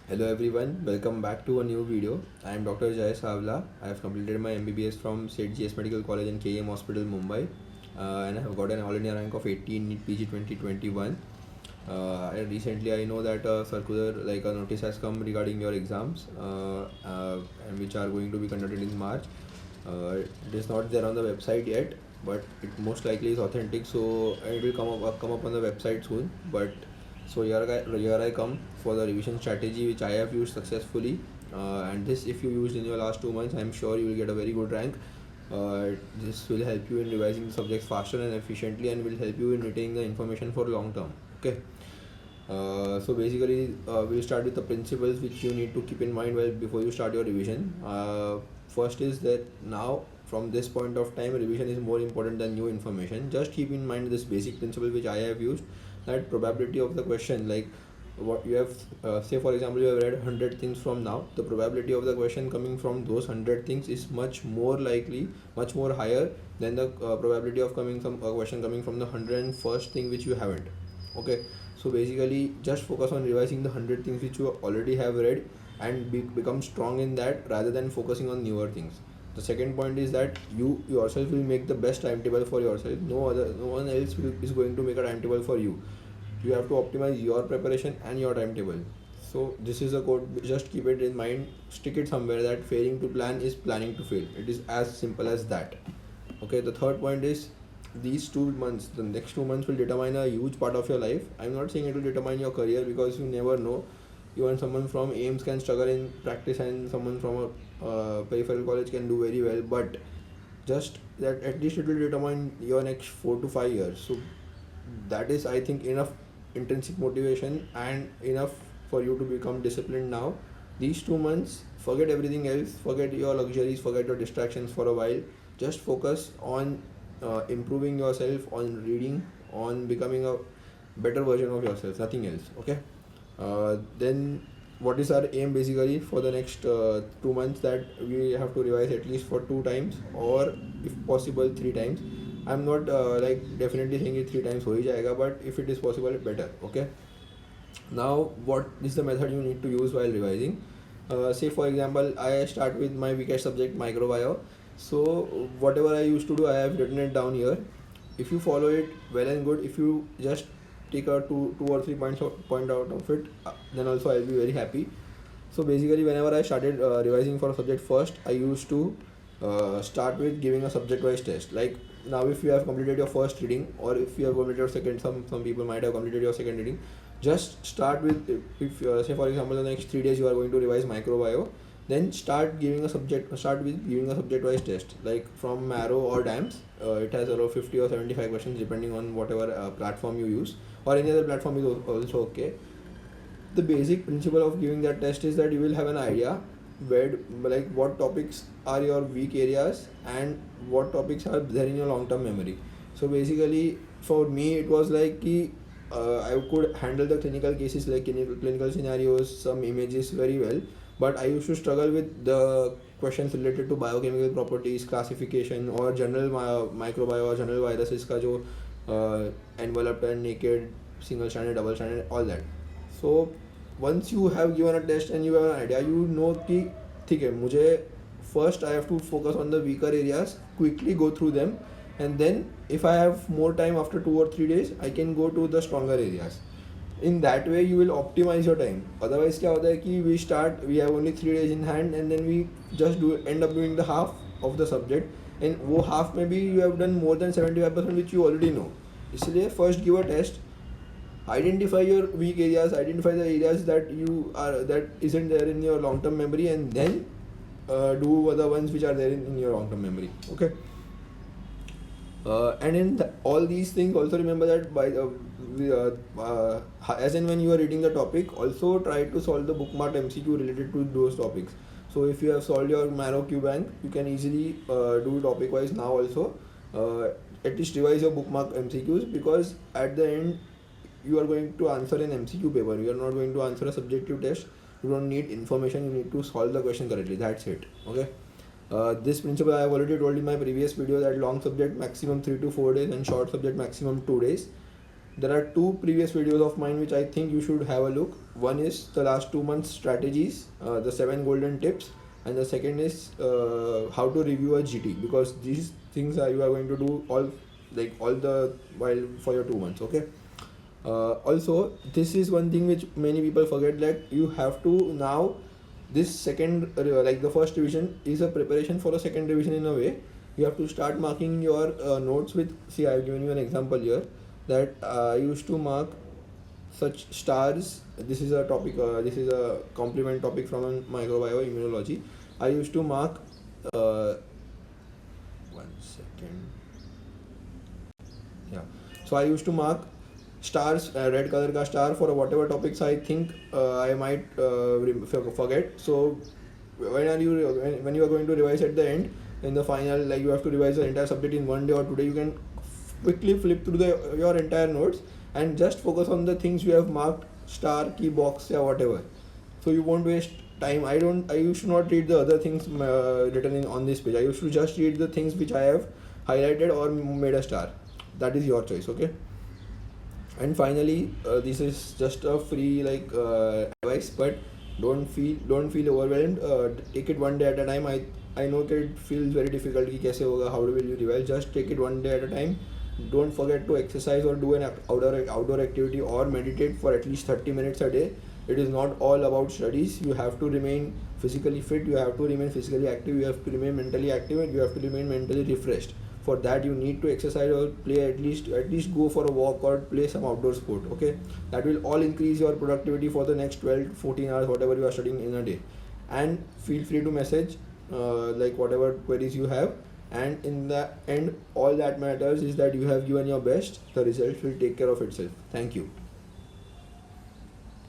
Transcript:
Hello everyone, welcome back to a new video. I am Dr. Savla. I have completed my MBBS from Seth GS Medical College and KM Hospital, Mumbai, and I have got an all India rank of 18 NEET PG 2021. And recently, I know that a circular, like a notice, has come regarding your exams, and which are going to be conducted in March. It is not there on the website yet, but it most likely is authentic. So it will come up on the website soon. But so here I come for the revision strategy which I have used successfully, and this, if you used in your last 2 months, I'm sure you will get a very good rank. This will help you in revising the subjects faster and efficiently, and will help you in retaining the information for long term. Okay. So basically, we'll start with the principles which you need to keep in mind while before you start your revision. First is that now, from this point of time, revision is more important than new information. Just keep in mind this basic principle which I have used, that probability of the question, like what you have, say for example, you have read 100 things from now, the probability of the question coming from those 100 things is much more likely, much more higher than the probability of coming some question coming from the 101st thing which you haven't. Okay. So basically, just focus on revising the 100 things which you already have read, and become strong in that rather than focusing on newer things. The second point is that you yourself will make the best timetable for yourself. No one else is going to make a timetable for you. You have to optimize your preparation and your timetable. So this is a code. Just keep it in mind. Stick it somewhere that failing to plan is planning to fail. It is as simple as that. Okay. The third point is, these 2 months, the next 2 months will determine a huge part of your life. I'm not saying it will determine your career, because you never know. Even someone from AIMS can struggle in practice, and someone from a peripheral college can do very well. But just that, at least it will determine your next 4 to 5 years. So that is, I think, enough intrinsic motivation and enough for you to become disciplined now. These 2 months, forget everything else, forget your luxuries, forget your distractions for a while. Just focus on improving yourself, on reading, on becoming a better version of yourself, nothing else. Okay. Then what is our aim basically for the next 2 months? That we have to revise at least for 2 times, or if possible 3 times. I'm not like definitely saying it 3 times ho hi jayega, but if it is possible, better. Okay. Now, what is the method you need to use while revising? Say for example, I start with my weakest subject, microbio. So whatever I used to do, I have written it down here. If you follow it, well and good. If you just take a two or three point out of it, then also I'll be very happy. So basically, whenever I started revising for a subject first, I used to start with giving a subject-wise test. Like now, if you have completed your first reading, or if you have completed your second, some people might have completed your second reading. Just start with, if say for example, the next 3 days you are going to revise microbio, then start with giving a subject-wise test, like from Marrow or DAMS. It has around 50 or 75 questions depending on whatever platform you use, or any other platform is also okay. The basic principle of giving that test is that you will have an idea where, like, what topics are your weak areas and what topics are there in your long-term memory. So basically, for me, it was like I could handle the clinical cases, like clinical scenarios, some images very well, but I used to struggle with the questions related to biochemical properties, classification, or general microbiome or general viruses का जो enveloped and naked, single stranded, double stranded, all that. So once you have given a test and you have an idea, you know कि ठीक है, मुझे first I have to focus on the weaker areas, quickly go through them, and then if I have more time after 2 or 3 days, I can go to the stronger areas. In that way, you will optimize your time. Otherwise क्या होता है कि we have only 3 days in hand, and then we just end up doing the half of the subject, and वो half maybe you have done more than 75% which you already know. इसलिए first give a test, identify your weak areas, identify the areas that isn't there in your long term memory, and then do the ones which are there in your long term memory. Okay. And in all these things, also remember that as and when you are reading the topic, also try to solve the bookmarked MCQ related to those topics. So if you have solved your Marrow Q bank, you can easily do topic wise now also. At least revise your bookmark MCQs, because at the end you are going to answer an MCQ paper. You are not going to answer a subjective test. You don't need information. You need to solve the question correctly. That's it. Okay. This principle I have already told in my previous video, that long subject maximum 3 to 4 days and short subject maximum 2 days. there are two previous videos of mine which I think you should have a look. One is the last 2 months strategies, the 7 golden tips, and the second is how to review a GT, because these things are you are going to do all the while for your 2 months. Okay. Also, this is one thing which many people forget, that you have to now, this second like the first revision is a preparation for a second revision in a way. You have to start marking your notes with, see, I have given you an example here, that I used to mark such stars. This is a topic, this is a complement topic from microbiome I used to mark 1 second. Yeah, so I used to mark stars, red color ka star for whatever topics I think I might forget. So when you are going to revise at the end, in the final, like you have to revise the entire subject in one day or 2 days, you can quickly flip through your entire notes and just focus on the things you have marked star, key box, or whatever. So you won't waste time. I used to not read the other things written on this page. I used to just read the things which I have highlighted or made a star. That is your choice. Okay. And finally, this is just a free advice, but don't feel overwhelmed. Take it one day at a time. I know that it feels very difficult कि कैसे होगा, how will you revise. Just take it one day at a time. Don't forget to exercise or do an outdoor activity or meditate for at least 30 minutes a day. It is not all about studies. You have to remain physically fit, you have to remain physically active, you have to remain mentally active, and you have to remain mentally refreshed. For that, you need to exercise or play, at least go for a walk or play some outdoor sport. Okay, that will all increase your productivity for the next 12 14 hours, whatever you are studying in a day. And feel free to message whatever queries you have. And in the end, all that matters is that you have given your best. The results will take care of itself. Thank you.